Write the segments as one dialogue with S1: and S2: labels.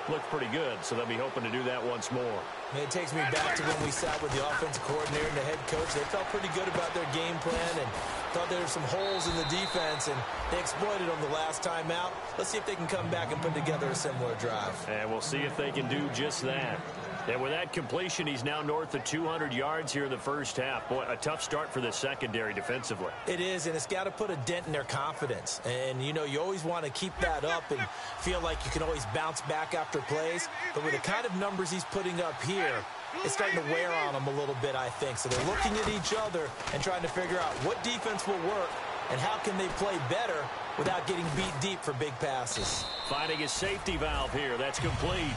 S1: looked pretty good, so they'll be hoping to do that once more.
S2: It takes me back to when we sat with the offensive coordinator and the head coach. They felt pretty good about their game plan and thought there were some holes in the defense, and they exploited them the last time out. Let's see if they can come back and put together a similar drive.
S1: And we'll see if they can do just that. And with that completion, he's now north of 200 yards here in the first half. Boy, a tough start for the secondary defensively.
S2: It is, and it's got to put a dent in their confidence. And, you always want to keep that up and feel like you can always bounce back after plays. But with the kind of numbers he's putting up here, it's starting to wear on them a little bit, I think. So they're looking at each other and trying to figure out what defense will work and how can they play better without getting beat deep for big passes.
S1: Finding a safety valve here. That's complete.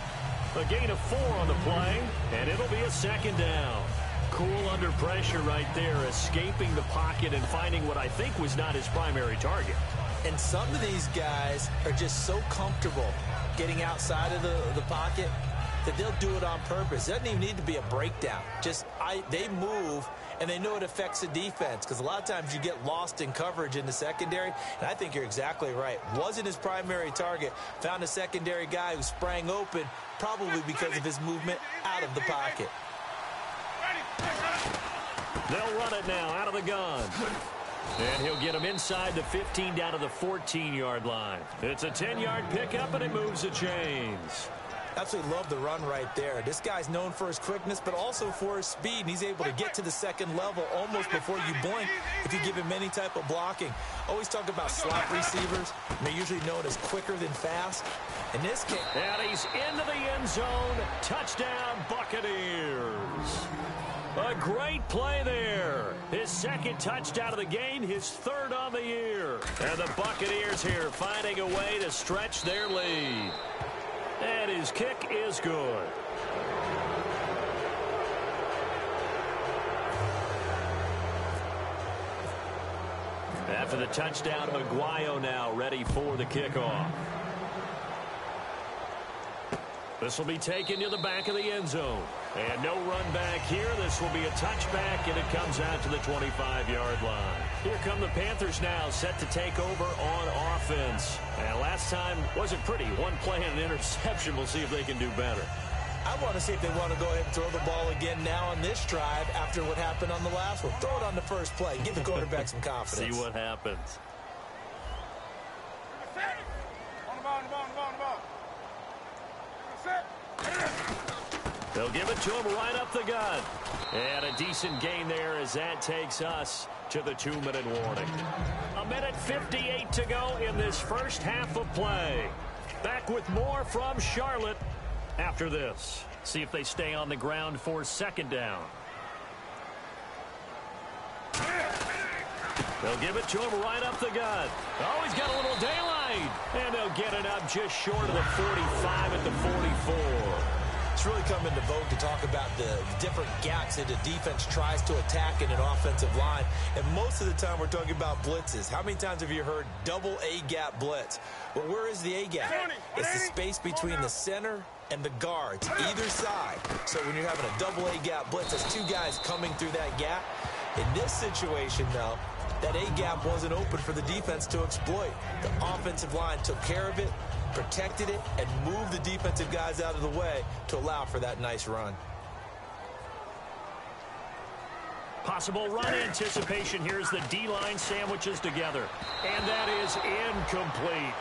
S1: A gain of 4 on the play, and it'll be a second down. Cool under pressure right there, escaping the pocket and finding what I think was not his primary target.
S2: And some of these guys are just so comfortable getting outside of the pocket that they'll do it on purpose. It doesn't even need to be a breakdown. They move, and they know it affects the defense, because a lot of times you get lost in coverage in the secondary, and I think you're exactly right. Wasn't his primary target. Found a secondary guy who sprang open, probably because of his movement out of the pocket.
S1: They'll run it now out of the gun. And he'll get him inside the 15 down to the 14-yard line. It's a 10-yard pickup, and it moves the chains.
S2: Absolutely love the run right there. This guy's known for his quickness, but also for his speed, and he's able to get to the second level almost before you blink if you give him any type of blocking. Always talk about slot receivers. They're usually known as quicker than fast. In this case,
S1: and he's into the end zone. Touchdown, Buccaneers. A great play there. His second touchdown of the game, his third on the year. And the Buccaneers here finding a way to stretch their lead. And his kick is good. After the touchdown, Maguire now ready for the kickoff. This will be taken to the back of the end zone. And no run back here. This will be a touchback, and it comes out to the 25-yard line. Here come the Panthers now, set to take over on offense. And last time wasn't pretty. One play and an interception. We'll see if they can do better.
S2: I want to see if they want to go ahead and throw the ball again now on this drive after what happened on the last one. Throw it on the first play. Give the quarterback some confidence.
S1: See what happens.
S3: On the ball.
S1: They'll give it to him right up the gut. And a decent gain there as that takes us to the 2-minute warning. 1:58 to go in this first half of play. Back with more from Charlotte after this. See if they stay on the ground for second down. They'll give it to him right up the gut. Oh, he's got a little daylight. And they'll get it up just short of the 45 at the 44.
S2: It's really come into vogue to talk about the different gaps that the defense tries to attack in an offensive line. And most of the time we're talking about blitzes. How many times have you heard double A-gap blitz? Well, where is the A-gap? It's the space between the center and the guards, either side. So when you're having a double A-gap blitz, there's two guys coming through that gap. In this situation, though, that A-gap wasn't open for the defense to exploit. The offensive line took care of it, protected it, and moved the defensive guys out of the way to allow for that nice run.
S1: Possible run anticipation. Here's the D-line sandwiches together. And that is incomplete.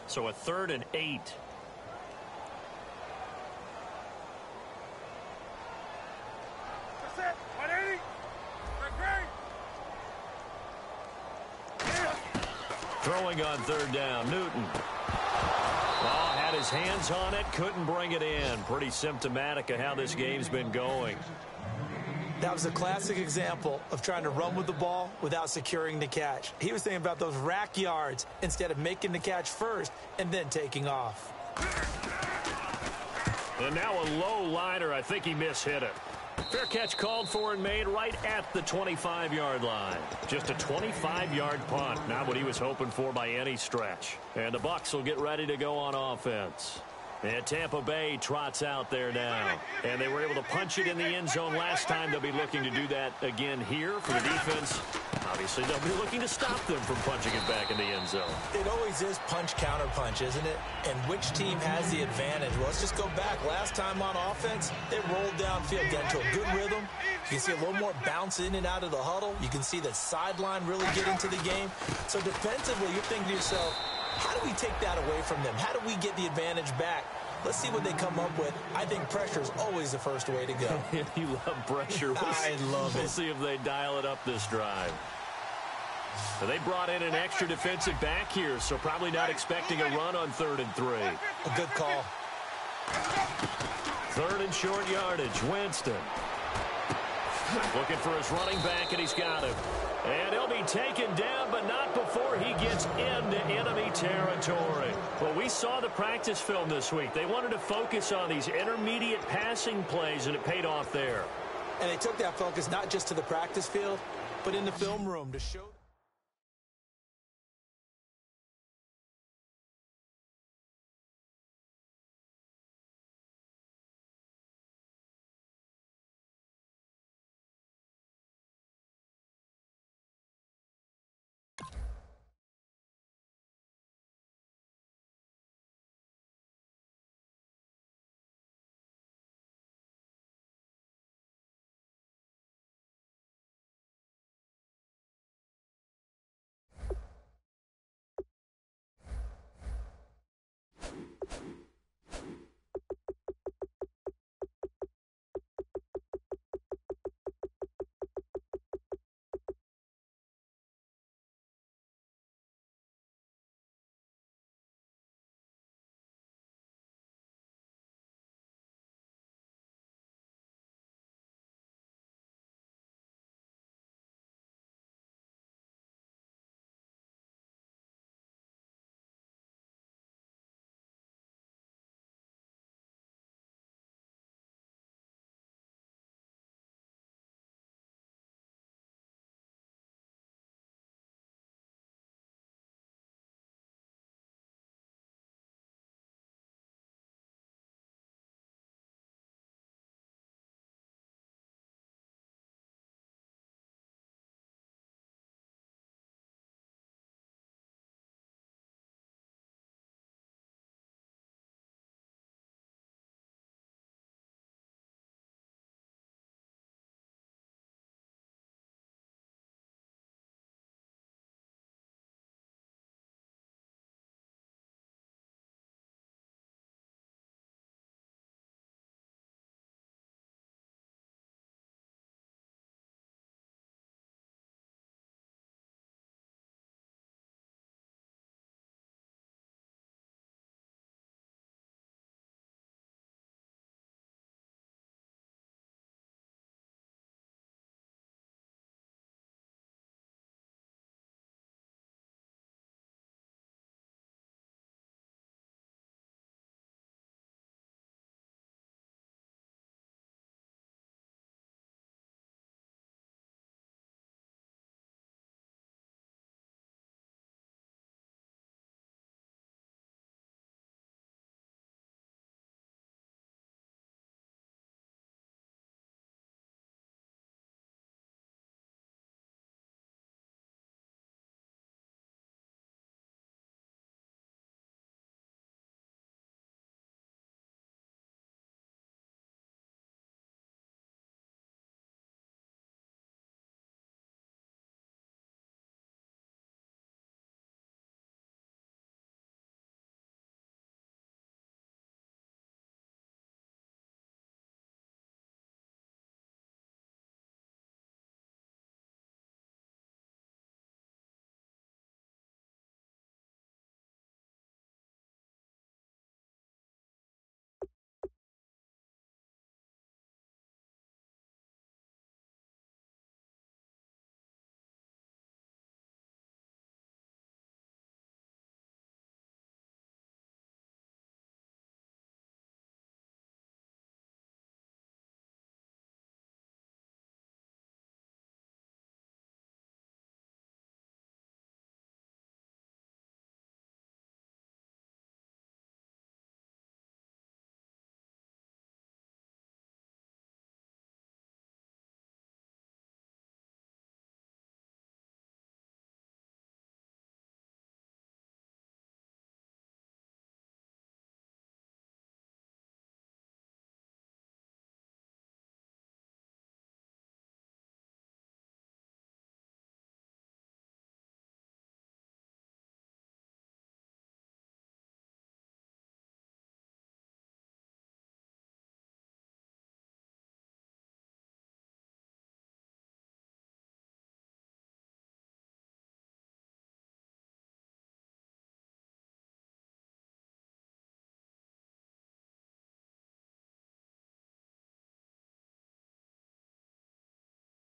S1: So a 3rd and 8. Throwing on 3rd down, Newton. Oh, had his hands on it, couldn't bring it in. Pretty symptomatic of how this game's been going.
S2: That was a classic example of trying to run with the ball without securing the catch. He was thinking about those rack yards instead of making the catch first and then taking off.
S1: And now a low liner. I think he mishit it. Fair catch called for and made right at the 25-yard line. Just a 25-yard punt. Not what he was hoping for by any stretch. And the Bucs will get ready to go on offense. And Tampa Bay trots out there now. And they were able to punch it in the end zone last time. They'll be looking to do that again here for the defense. Obviously, they'll be looking to stop them from punching it back in the end zone.
S2: It always is punch-counter-punch, isn't it? And which team has the advantage? Well, let's just go back. Last time on offense, they rolled downfield, got into a good rhythm. You can see a little more bounce in and out of the huddle. You can see the sideline really get into the game. So defensively, you're thinking to yourself, how do we take that away from them? How do we get the advantage back? Let's see what they come up with. I think pressure is always the first way to go.
S1: You love pressure.
S2: I love it.
S1: We'll see if they dial it up this drive. They brought in an extra defensive back here, so probably not expecting a run on 3rd and 3.
S2: A good call.
S1: 3rd and short yardage. Winston looking for his running back, and he's got him. And he'll be taken down, but not before he gets into enemy territory. Well, we saw the practice film this week. They wanted to focus on these intermediate passing plays, and it paid off there.
S2: And they took that focus not just to the practice field, but in the film room to show...